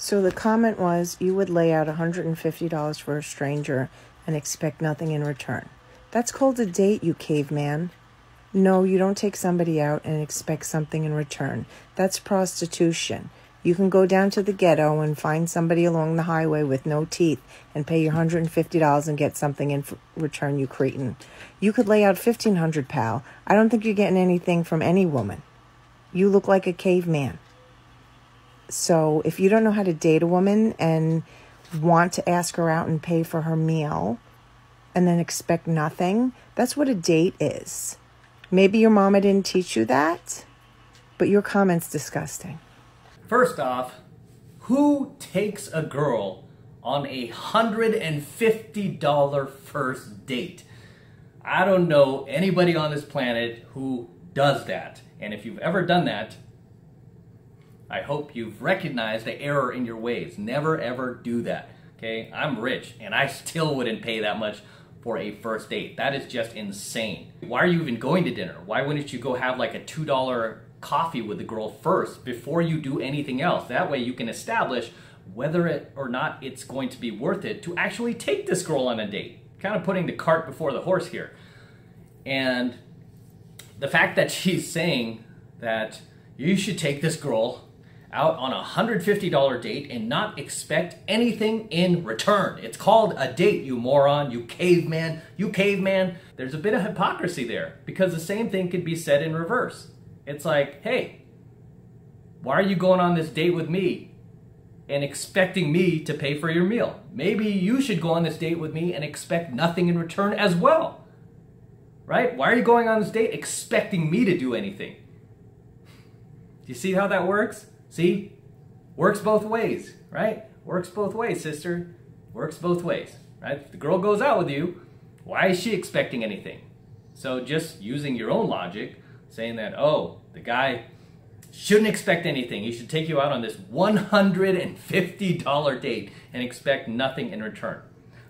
So the comment was you would lay out $150 for a stranger and expect nothing in return. That's called a date, you caveman. No, you don't take somebody out and expect something in return. That's prostitution. You can go down to the ghetto and find somebody along the highway with no teeth and pay your $150 and get something in return, you cretin. You could lay out $1,500, pal. I don't think you're getting anything from any woman. You look like a caveman. So if you don't know how to date a woman and want to ask her out and pay for her meal and then expect nothing, that's what a date is. Maybe your mama didn't teach you that, but your comment's disgusting. First off, who takes a girl on a $150 first date? I don't know anybody on this planet who does that. And if you've ever done that, I hope you've recognized the error in your ways. Never ever do that. Okay? I'm rich and I still wouldn't pay that much for a first date. That is just insane. Why are you even going to dinner? Why wouldn't you go have like a $2 coffee with the girl first before you do anything else? That way you can establish whether or not it's going to be worth it to actually take this girl on a date. Kind of putting the cart before the horse here. And the fact that she's saying that you should take this girl out on a $150 date and not expect anything in return. It's called a date, you moron, you caveman, you caveman. There's a bit of hypocrisy there because the same thing could be said in reverse. It's like, hey, why are you going on this date with me and expecting me to pay for your meal? Maybe you should go on this date with me and expect nothing in return as well. Right? Why are you going on this date expecting me to do anything? Do you see how that works? See? Works both ways, right? Works both ways, sister. Works both ways, right? If the girl goes out with you, why is she expecting anything? So just using your own logic, saying that, oh, the guy shouldn't expect anything. He should take you out on this $150 date and expect nothing in return.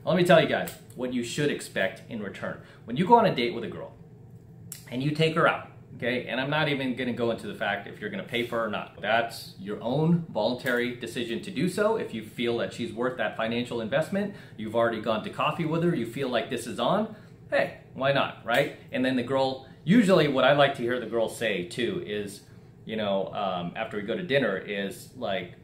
Let me tell you guys what you should expect in return. When you go on a date with a girl and you take her out, okay, and I'm not even going to go into the fact if you're going to pay for her or not. That's your own voluntary decision to do so. If you feel that she's worth that financial investment, you've already gone to coffee with her, you feel like this is on, hey, why not, right? And then the girl, usually what I like to hear the girl say too is, you know, after we go to dinner is like,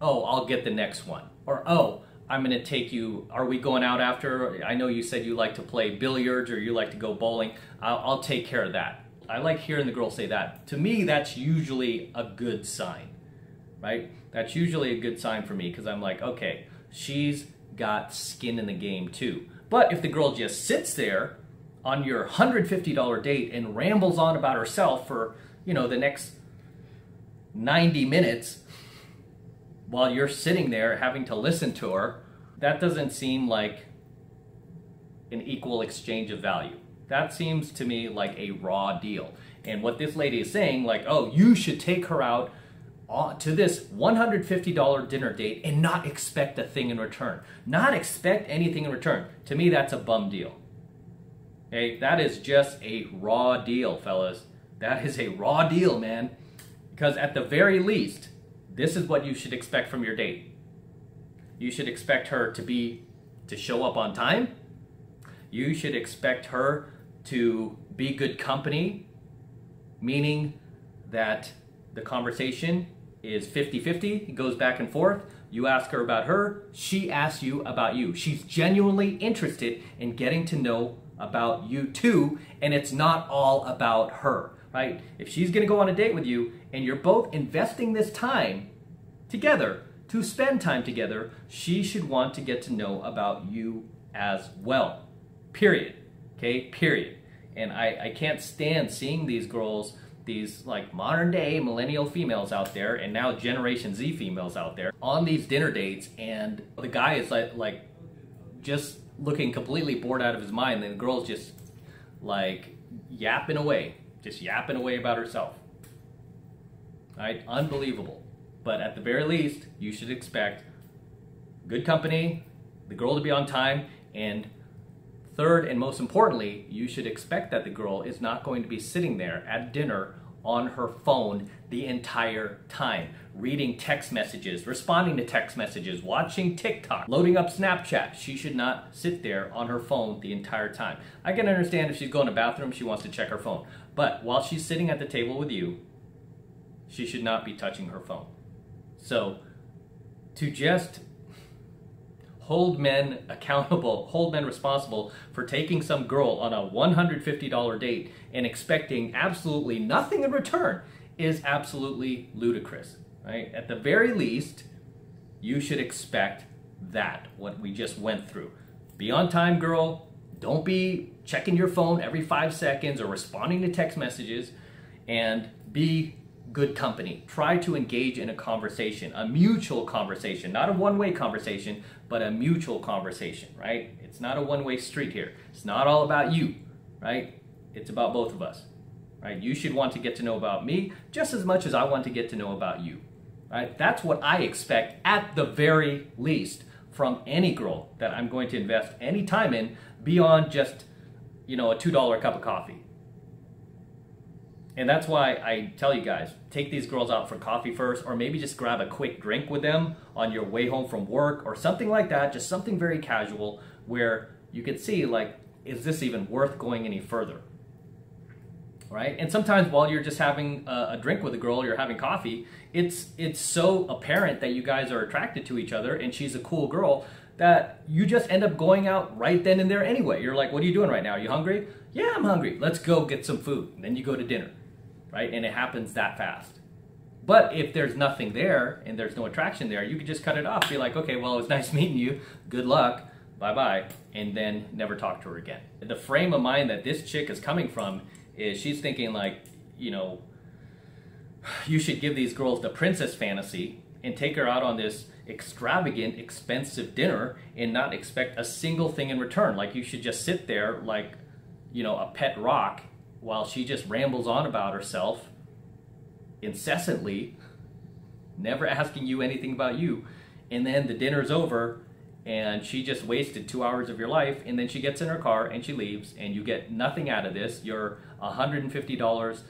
oh, I'll get the next one. Or, oh, I'm going to take you, are we going out after? I know you said you like to play billiards or you like to go bowling. I'll take care of that. I like hearing the girl say that. To me, that's usually a good sign, right? That's usually a good sign for me because I'm like, okay, she's got skin in the game too. But if the girl just sits there on your $150 date and rambles on about herself for, you know, the next 90 minutes while you're sitting there having to listen to her, that doesn't seem like an equal exchange of value. That seems to me like a raw deal. And what this lady is saying, like, oh, you should take her out to this $150 dinner date and not expect a thing in return. Not expect anything in return. To me, that's a bum deal. Okay, that is just a raw deal, fellas. That is a raw deal, man. Because at the very least, this is what you should expect from your date. You should expect her to show up on time. You should expect her to be good company, meaning that the conversation is 50-50, it goes back and forth. You ask her about her, she asks you about you. She's genuinely interested in getting to know about you too, and it's not all about her, right? If she's gonna go on a date with you and you're both investing this time together to spend time together, she should want to get to know about you as well. Period. Okay, period. And I can't stand seeing these girls, these like modern day millennial females out there and now Generation Z females out there on these dinner dates, and the guy is like just looking completely bored out of his mind, and the girl's just like yapping away about herself. Right? Unbelievable. But at the very least, you should expect good company, the girl to be on time, and third and most importantly, you should expect that the girl is not going to be sitting there at dinner on her phone the entire time, reading text messages, responding to text messages, watching TikTok, loading up Snapchat. She should not sit there on her phone the entire time. I can understand if she's going to the bathroom, she wants to check her phone. But while she's sitting at the table with you, she should not be touching her phone. So to just hold men accountable, hold men responsible for taking some girl on a $150 date and expecting absolutely nothing in return is absolutely ludicrous, right? At the very least, you should expect that, what we just went through. Be on time, girl. Don't be checking your phone every 5 seconds or responding to text messages, and be good company. Try to engage in a conversation, a mutual conversation, not a one-way conversation, but a mutual conversation, right? It's not a one-way street here. It's not all about you, right? It's about both of us, right? You should want to get to know about me just as much as I want to get to know about you, right? That's what I expect at the very least from any girl that I'm going to invest any time in beyond just, a $2 cup of coffee. And that's why I tell you guys, take these girls out for coffee first, or maybe just grab a quick drink with them on your way home from work or something like that, just something very casual where you could see, like, is this even worth going any further, right? And sometimes while you're just having a drink with a girl, you're having coffee, it's so apparent that you guys are attracted to each other and she's a cool girl that you just end up going out right then and there anyway. You're like, what are you doing right now? Are you hungry? Yeah, I'm hungry. Let's go get some food. And then you go to dinner. Right? And it happens that fast. But if there's nothing there and there's no attraction there, you could just cut it off. Be like, okay, well, it was nice meeting you. Good luck. Bye-bye. And then never talk to her again. The frame of mind that this chick is coming from is she's thinking like, you should give these girls the princess fantasy and take her out on this extravagant, expensive dinner and not expect a single thing in return. Like you should just sit there like, a pet rock while she just rambles on about herself incessantly, never asking you anything about you. And then the dinner's over and she just wasted 2 hours of your life, and then she gets in her car and she leaves and you get nothing out of this. You're $150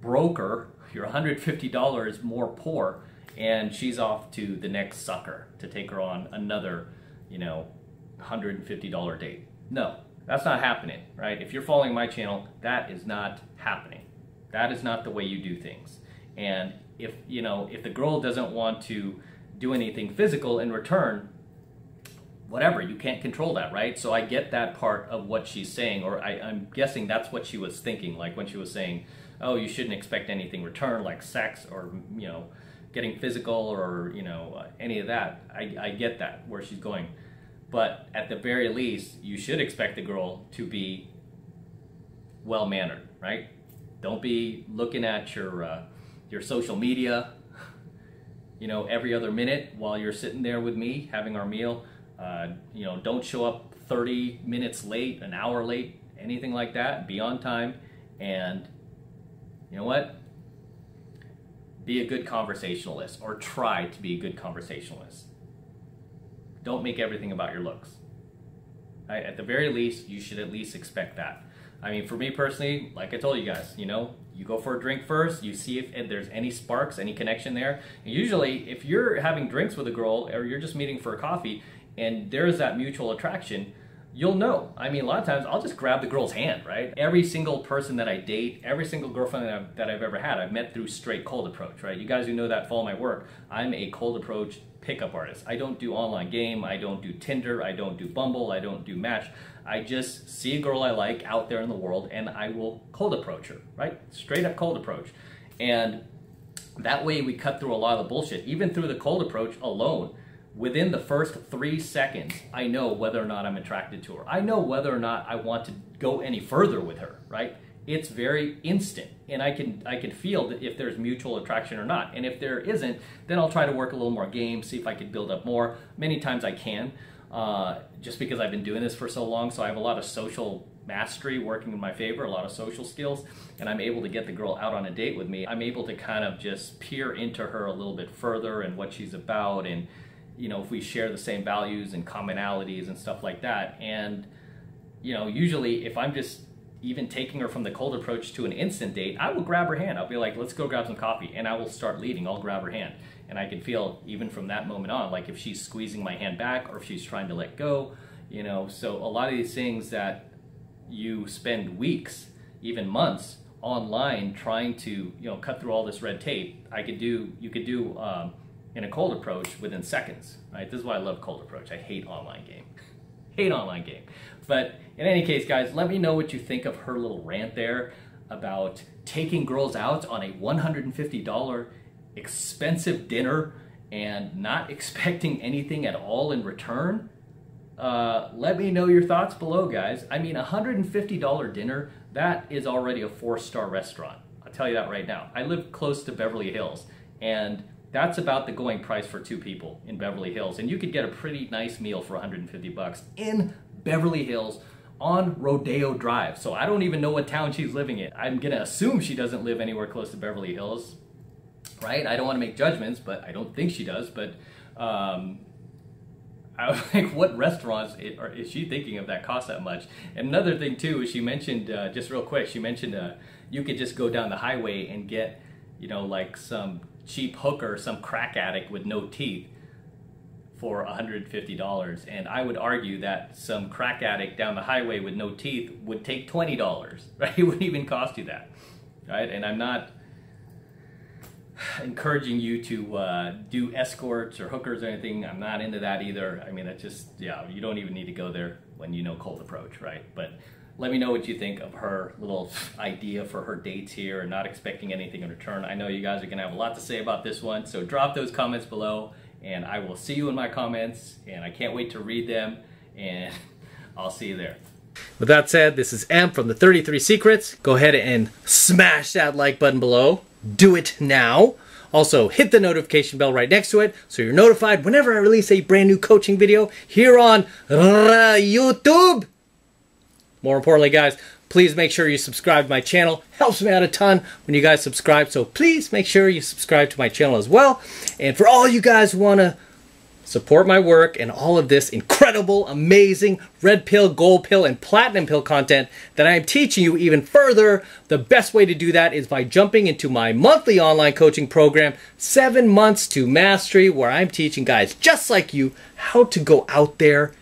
broker, you're $150 more poor, and she's off to the next sucker to take her on another, $150 date. No. That's not happening, right? If you're following my channel, that is not happening. That is not the way you do things. And if the girl doesn't want to do anything physical in return, whatever, you can't control that, right? So I get that part of what she's saying, or I'm guessing that's what she was thinking, like when she was saying, oh, you shouldn't expect anything in return, like sex or, getting physical or, any of that. I get that, where she's going. But at the very least, you should expect the girl to be well-mannered, right? Don't be looking at your social media, every other minute while you're sitting there with me having our meal. Don't show up 30 minutes late, an hour late, anything like that. Be on time, and you know what? Be a good conversationalist, or try to be a good conversationalist. Don't make everything about your looks. Right? At the very least, you should at least expect that. I mean, for me personally, like I told you guys, you go for a drink first, you see if there's any sparks, any connection there. And usually, if you're having drinks with a girl or you're just meeting for a coffee and there's that mutual attraction, you'll know. I mean, a lot of times I'll just grab the girl's hand, right? Every single person that I date, every single girlfriend that I've ever had, I've met through straight cold approach, right? You guys who know that, follow my work. I'm a cold approach pickup artist. I don't do online game, I don't do Tinder, I don't do Bumble, I don't do Match. I just see a girl I like out there in the world and I will cold approach her, right? Straight up cold approach. And that way we cut through a lot of the bullshit. Even through the cold approach alone, within the first 3 seconds, I know whether or not I'm attracted to her. I know whether or not I want to go any further with her, right? It's very instant, and I can feel that if there's mutual attraction or not. And if there isn't, then I'll try to work a little more game, see if I can build up more. Many times I can, just because I've been doing this for so long, so I have a lot of social mastery working in my favor, a lot of social skills, and I'm able to get the girl out on a date with me. I'm able to kind of just peer into her a little bit further and what she's about, and if we share the same values and commonalities and stuff like that. And usually if I'm just even taking her from the cold approach to an instant date, I will grab her hand. I'll be like, let's go grab some coffee, and I will start leading. I'll grab her hand. And I can feel, even from that moment on, like if she's squeezing my hand back or if she's trying to let go, you know. So a lot of these things that you spend weeks, even months, online trying to, you know, cut through all this red tape, you could do in a cold approach within seconds, right? This is why I love cold approach. I hate online game. Hate online game. But in any case, guys, let me know what you think of her little rant there about taking girls out on a $150 expensive dinner and not expecting anything at all in return. Let me know your thoughts below, guys. I mean, $150 dinner, that is already a 4-star restaurant. I'll tell you that right now. I live close to Beverly Hills, and that's about the going price for 2 people in Beverly Hills. And you could get a pretty nice meal for 150 bucks in Beverly Hills on Rodeo Drive. So I don't even know what town she's living in. I'm gonna assume she doesn't live anywhere close to Beverly Hills, right? I don't want to make judgments, but I don't think she does. But I was like, what restaurants is she thinking of that cost that much? And another thing too is she mentioned, just real quick, she mentioned you could just go down the highway and get, you know, like some cheap hooker, some crack addict with no teeth for $150. And I would argue that some crack addict down the highway with no teeth would take $20, right? It wouldn't even cost you that, right? And I'm not encouraging you to do escorts or hookers or anything. I'm not into that either. I mean, that's just, yeah, you don't even need to go there when you know cold approach, right? But let me know what you think of her little idea for her dates here and not expecting anything in return. I know you guys are gonna have a lot to say about this one, so drop those comments below and I will see you in my comments, and I can't wait to read them, and I'll see you there. With that said, this is M from the 33 Secrets. Go ahead and smash that like button below. Do it now. Also, hit the notification bell right next to it so you're notified whenever I release a brand new coaching video here on YouTube. More importantly, guys, please make sure you subscribe to my channel. Helps me out a ton when you guys subscribe, so please make sure you subscribe to my channel as well. And for all you guys who want to support my work and all of this incredible, amazing red pill, gold pill, and platinum pill content that I am teaching you even further, the best way to do that is by jumping into my monthly online coaching program, 7 Months to Mastery, where I'm teaching guys just like you how to go out there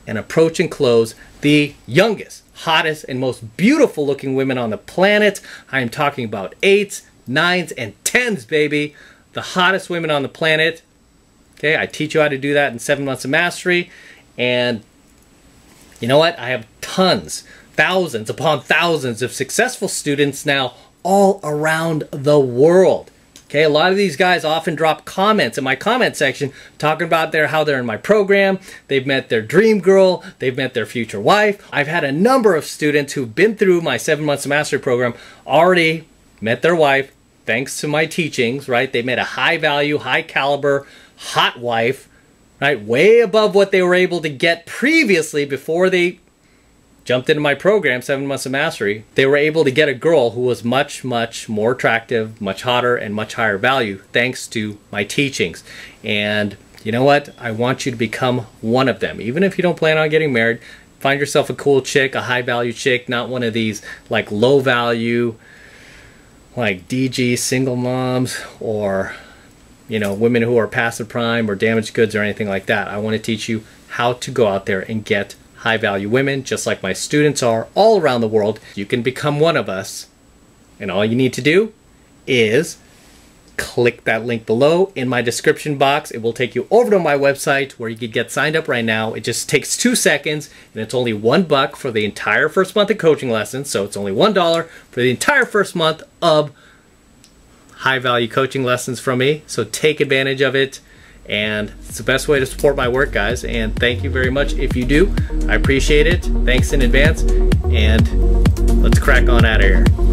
and approach and close the youngest, hottest, and most beautiful looking women on the planet. I am talking about 8s, 9s, and 10s, baby. The hottest women on the planet. Okay, I teach you how to do that in 7 Months of Mastery. And you know what? I have tons, thousands upon thousands of successful students now all around the world. Okay, a lot of these guys often drop comments in my comment section talking about how they're in my program, they've met their dream girl, they've met their future wife. I've had a number of students who've been through my 7 Months of Mastery program already met their wife thanks to my teachings, right? They met a high value, high caliber, hot wife, right? Way above what they were able to get previously before they jumped into my program, 7 Months of Mastery. They were able to get a girl who was much, much more attractive, much hotter, and much higher value thanks to my teachings. And you know what? I want you to become one of them. Even if you don't plan on getting married, find yourself a cool chick, a high value chick, not one of these like low value, like DG single moms, or you know, women who are passive prime or damaged goods or anything like that. I want to teach you how to go out there and get high value women, just like my students are all around the world. You can become one of us, and all you need to do is click that link below in my description box. It will take you over to my website where you can get signed up right now. It just takes 2 seconds, and it's only $1 for the entire first month of coaching lessons. So it's only $1 for the entire first month of high value coaching lessons from me. So take advantage of it. And it's the best way to support my work, guys. And thank you very much if you do. I appreciate it. Thanks in advance. And let's crack on out of here.